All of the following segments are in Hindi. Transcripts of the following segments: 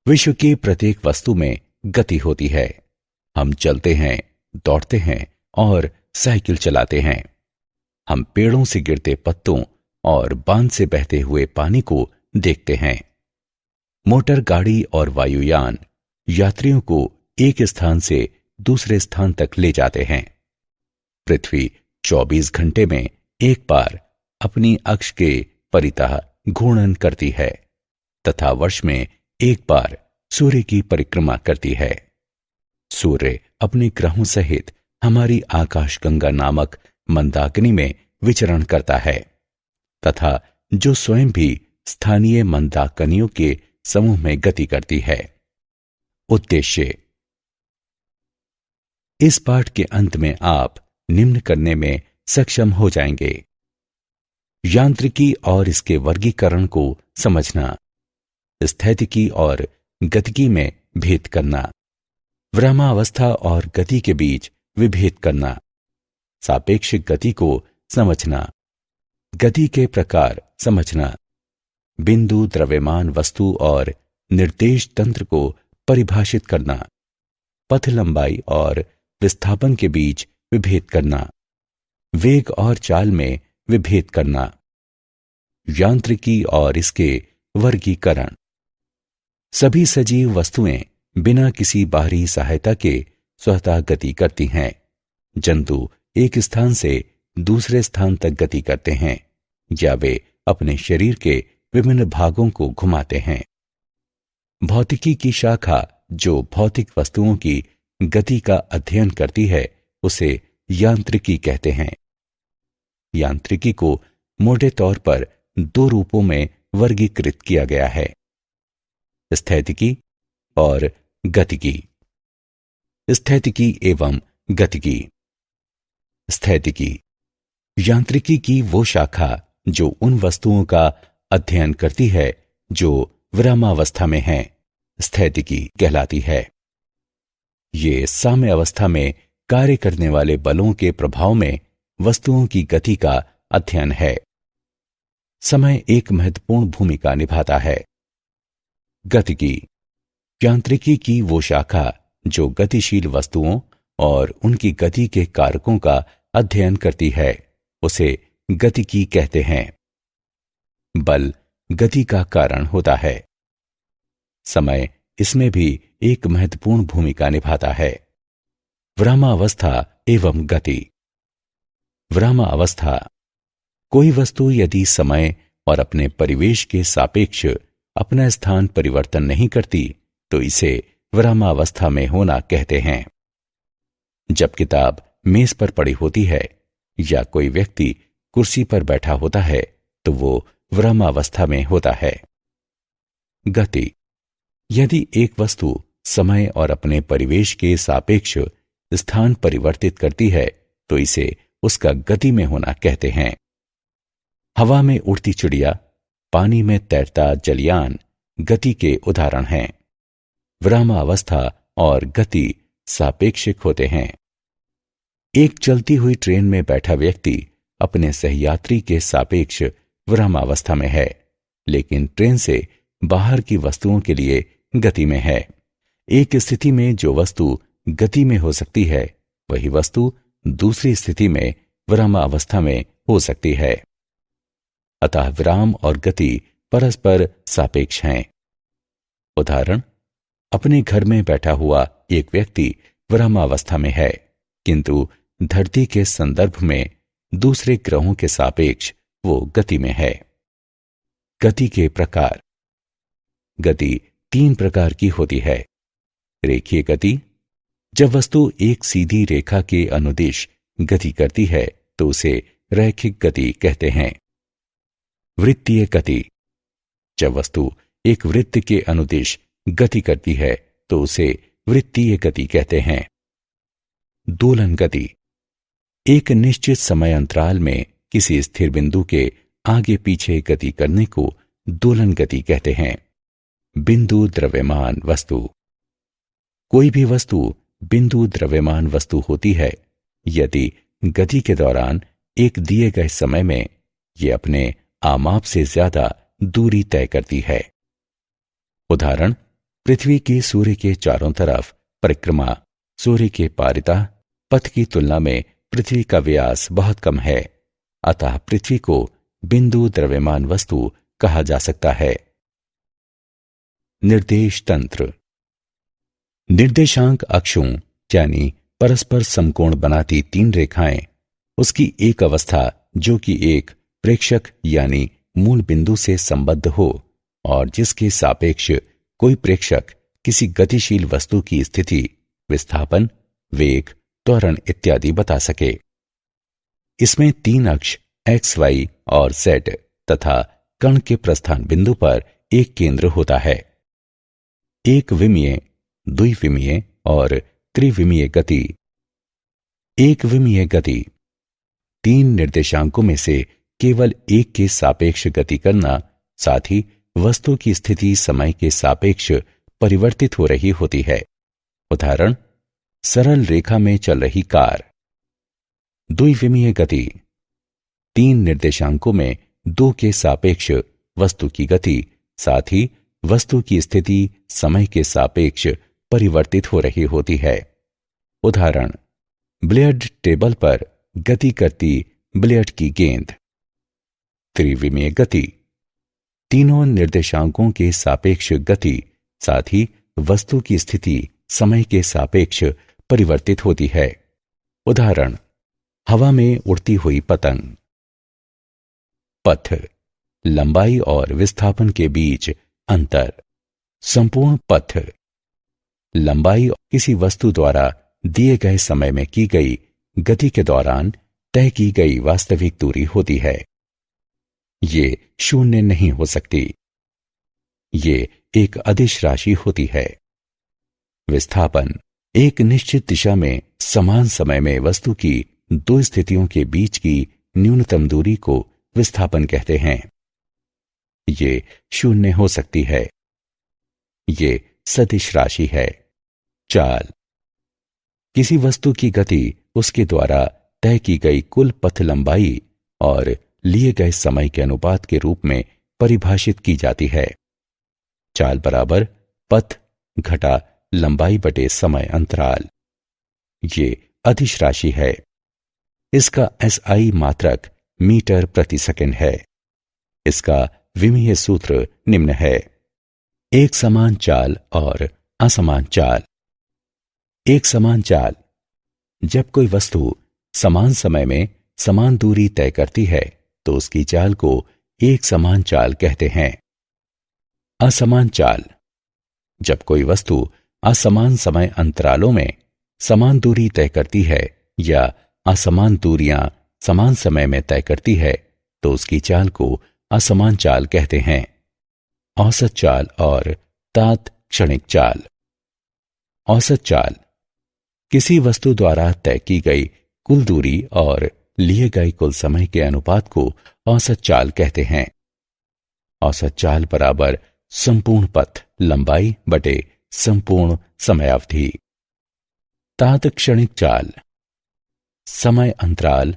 विश्व की प्रत्येक वस्तु में गति होती है। हम चलते हैं, दौड़ते हैं और साइकिल चलाते हैं। हम पेड़ों से गिरते पत्तों और बांध से बहते हुए पानी को देखते हैं। मोटर गाड़ी और वायुयान यात्रियों को एक स्थान से दूसरे स्थान तक ले जाते हैं। पृथ्वी 24 घंटे में एक बार अपनी अक्ष के परितः घूर्णन करती है तथा वर्ष में एक बार सूर्य की परिक्रमा करती है। सूर्य अपने ग्रहों सहित हमारी आकाशगंगा नामक मंदाकिनी में विचरण करता है तथा जो स्वयं भी स्थानीय मंदाकिनियों के समूह में गति करती है। उद्देश्य। इस पाठ के अंत में आप निम्न करने में सक्षम हो जाएंगे: यांत्रिकी और इसके वर्गीकरण को समझना, स्थैतिकी और गतिकी में भेद करना, विरामावस्था और गति के बीच विभेद करना, सापेक्षिक गति को समझना, गति के प्रकार समझना, बिंदु, द्रव्यमान वस्तु और निर्देश तंत्र को परिभाषित करना, पथ लंबाई और विस्थापन के बीच विभेद करना, वेग और चाल में विभेद करना, यांत्रिकी और इसके वर्गीकरण। सभी सजीव वस्तुएं बिना किसी बाहरी सहायता के स्वतः गति करती हैं। जंतु एक स्थान से दूसरे स्थान तक गति करते हैं या वे अपने शरीर के विभिन्न भागों को घुमाते हैं। भौतिकी की शाखा जो भौतिक वस्तुओं की गति का अध्ययन करती है उसे यांत्रिकी कहते हैं। यांत्रिकी को मोटे तौर पर दो रूपों में वर्गीकृत किया गया है: स्थैतिकी और गतिकी। स्थैतिकी एवं गतिकी। स्थैतिकी यांत्रिकी की वो शाखा जो उन वस्तुओं का अध्ययन करती है जो विरामावस्था में हैं, स्थैतिकी कहलाती है। ये साम्य अवस्था में कार्य करने वाले बलों के प्रभाव में वस्तुओं की गति का अध्ययन है। समय एक महत्वपूर्ण भूमिका निभाता है। गतिकी यांत्रिकी की वो शाखा जो गतिशील वस्तुओं और उनकी गति के कारकों का अध्ययन करती है उसे गतिकी कहते हैं। बल गति का कारण होता है। समय इसमें भी एक महत्वपूर्ण भूमिका निभाता है। विरामावस्था एवं गति। विरामावस्था। कोई वस्तु यदि समय और अपने परिवेश के सापेक्ष अपना स्थान परिवर्तन नहीं करती तो इसे विरामावस्था में होना कहते हैं। जब किताब मेज पर पड़ी होती है या कोई व्यक्ति कुर्सी पर बैठा होता है तो वो विरामावस्था में होता है। गति। यदि एक वस्तु समय और अपने परिवेश के सापेक्ष स्थान परिवर्तित करती है तो इसे उसका गति में होना कहते हैं। हवा में उड़ती चिड़िया, पानी में तैरता जलयान गति के उदाहरण हैं। विरामावस्था और गति सापेक्षिक होते हैं। एक चलती हुई ट्रेन में बैठा व्यक्ति अपने सहयात्री के सापेक्ष विरामावस्था में है, लेकिन ट्रेन से बाहर की वस्तुओं के लिए गति में है। एक स्थिति में जो वस्तु गति में हो सकती है वही वस्तु दूसरी स्थिति में विरामावस्था में हो सकती है। अतः विराम और गति परस्पर सापेक्ष हैं। उदाहरण: अपने घर में बैठा हुआ एक व्यक्ति विरामावस्था में है, किंतु धरती के संदर्भ में दूसरे ग्रहों के सापेक्ष वो गति में है। गति के प्रकार। गति 3 प्रकार की होती है। रेखीय गति। जब वस्तु एक सीधी रेखा के अनुदिश गति करती है तो उसे रैखिक गति कहते हैं। वृत्तीय गति। जब वस्तु एक वृत्त के अनुदिश गति करती है तो उसे वृत्तीय गति कहते हैं। दोलन गति। एक निश्चित समय अंतराल में किसी स्थिर बिंदु के आगे पीछे गति करने को दोलन गति कहते हैं। बिंदु द्रव्यमान वस्तु। कोई भी वस्तु बिंदु द्रव्यमान वस्तु होती है यदि गति के दौरान एक दिए गए समय में ये अपने आमाप से ज्यादा दूरी तय करती है। उदाहरण: पृथ्वी की सूर्य के चारों तरफ परिक्रमा सूर्य के पारिता पथ की तुलना में पृथ्वी का व्यास बहुत कम है, अतः पृथ्वी को बिंदु द्रव्यमान वस्तु कहा जा सकता है। निर्देश तंत्र। निर्देशांक अक्षों यानी परस्पर समकोण बनाती तीन रेखाएं, उसकी एक अवस्था जो कि एक प्रेक्षक यानी मूल बिंदु से संबद्ध हो और जिसके सापेक्ष कोई प्रेक्षक किसी गतिशील वस्तु की स्थिति, विस्थापन, वेग, त्वरण इत्यादि बता सके। इसमें तीन अक्ष एक्स, वाई और जेड तथा कण के प्रस्थान बिंदु पर एक केंद्र होता है। एक विमीय, द्विविमीय और त्रिविमीय गति। एक विमीय गति तीन निर्देशांकों में से केवल एक के सापेक्ष गति करना, साथ ही वस्तु की स्थिति समय के सापेक्ष परिवर्तित हो रही होती है। उदाहरण, सरल रेखा में चल रही कार। द्विविमीय गति तीन निर्देशांकों में दो के सापेक्ष वस्तु की गति, साथ ही वस्तु की स्थिति समय के सापेक्ष परिवर्तित हो रही होती है। उदाहरण, बिलियर्ड टेबल पर गति करती बिलियर्ड की गेंद। त्रिविमीय गति तीनों निर्देशांकों के सापेक्ष गति, साथ ही वस्तु की स्थिति समय के सापेक्ष परिवर्तित होती है। उदाहरण, हवा में उड़ती हुई पतंग। पथ लंबाई और विस्थापन के बीच अंतर। संपूर्ण पथ लंबाई किसी वस्तु द्वारा दिए गए समय में की गई गति के दौरान तय की गई वास्तविक दूरी होती है। ये शून्य नहीं हो सकती। ये एक अदिश राशि होती है। विस्थापन एक निश्चित दिशा में समान समय में वस्तु की दो स्थितियों के बीच की न्यूनतम दूरी को विस्थापन कहते हैं। ये शून्य हो सकती है। ये सदिश राशि है। चाल किसी वस्तु की गति उसके द्वारा तय की गई कुल पथ लंबाई और लिए गए समय के अनुपात के रूप में परिभाषित की जाती है। चाल बराबर पथ घटा लंबाई बटे समय अंतराल। ये अदिश राशि है। इसका एसआई मात्रक मीटर प्रति सेकंड है। इसका विमीय सूत्र निम्न है। एक समान चाल और असमान चाल। एक समान चाल जब कोई वस्तु समान समय में समान दूरी तय करती है तो उसकी चाल को एक समान चाल कहते हैं। असमान चाल जब कोई वस्तु असमान समय अंतरालों में समान दूरी तय करती है या असमान दूरियां समान समय में तय करती है तो उसकी चाल को असमान चाल कहते हैं। औसत चाल और तात्क्षणिक चाल। औसत चाल किसी वस्तु द्वारा तय की गई कुल दूरी और लिए गए कुल समय के अनुपात को औसत चाल कहते हैं। औसत चाल बराबर संपूर्ण पथ लंबाई बटे संपूर्ण समयावधि। तात्क्षणिक चाल समय अंतराल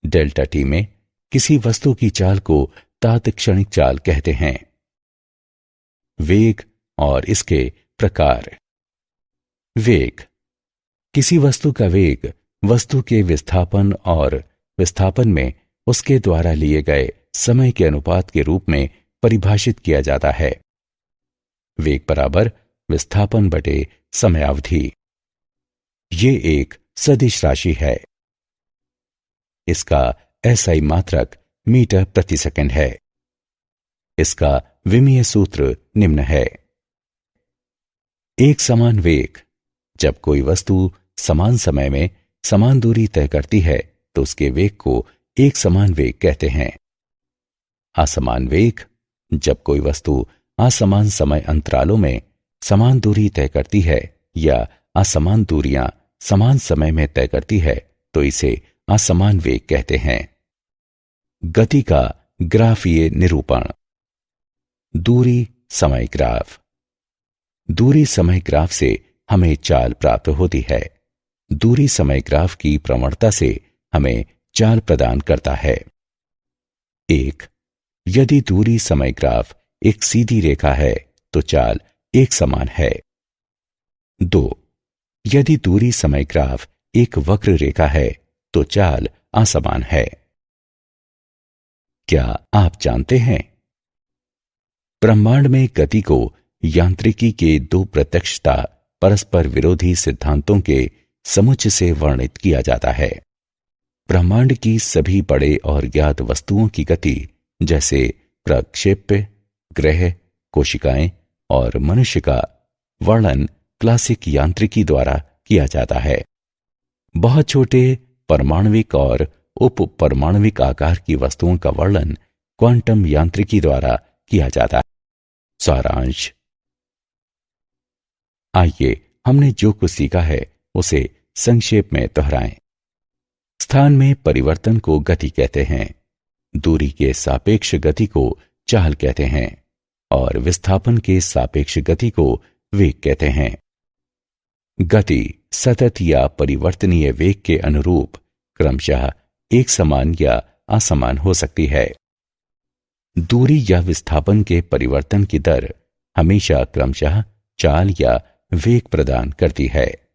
डेल्टा टी में किसी वस्तु की चाल को तात्क्षणिक चाल कहते हैं। वेग और इसके प्रकार। वेग किसी वस्तु का वेग वस्तु के विस्थापन और विस्थापन में उसके द्वारा लिए गए समय के अनुपात के रूप में परिभाषित किया जाता है। वेग बराबर विस्थापन बटे समयावधि। ये एक सदिश राशि है। इसका एसआई मात्रक मीटर प्रति सेकंड है। इसका विमीय सूत्र निम्न है। एक समान वेग जब कोई वस्तु समान समय में समान दूरी तय करती है तो उसके वेग को एक समान वेग कहते हैं। असमान वेग जब कोई वस्तु असमान समय अंतरालों में समान दूरी तय करती है या असमान दूरियां समान समय में तय करती है तो इसे असमान वेग कहते हैं। गति का ग्राफीय निरूपण। दूरी समय ग्राफ। दूरी समय ग्राफ से हमें चाल प्राप्त होती है। दूरी समय ग्राफ की प्रवणता से हमें चाल प्रदान करता है। एक, यदि दूरी समय ग्राफ एक सीधी रेखा है तो चाल एक समान है। 2. यदि दूरी समय ग्राफ एक वक्र रेखा है तो चाल असमान है। क्या आप जानते हैं ब्रह्मांड में गति को यांत्रिकी के दो प्रत्यक्षता परस्पर विरोधी सिद्धांतों के समुच्चय से वर्णित किया जाता है। ब्रह्मांड की सभी बड़े और ज्ञात वस्तुओं की गति, जैसे प्रक्षेप्य, ग्रह, कोशिकाएं और मनुष्य का, वर्णन क्लासिक यांत्रिकी द्वारा किया जाता है। बहुत छोटे परमाणविक और उप परमाणविक आकार की वस्तुओं का वर्णन क्वांटम यांत्रिकी द्वारा किया जाता है। सारांश। आइए हमने जो कुछ सीखा है उसे संक्षेप में दोहराएं। स्थान में परिवर्तन को गति कहते हैं, दूरी के सापेक्ष गति को चाल कहते हैं और विस्थापन के सापेक्ष गति को वेग कहते हैं। गति सतत या परिवर्तनीय वेग के अनुरूप क्रमशः एक समान या असमान हो सकती है। दूरी या विस्थापन के परिवर्तन की दर हमेशा क्रमशः चाल या वेग प्रदान करती है।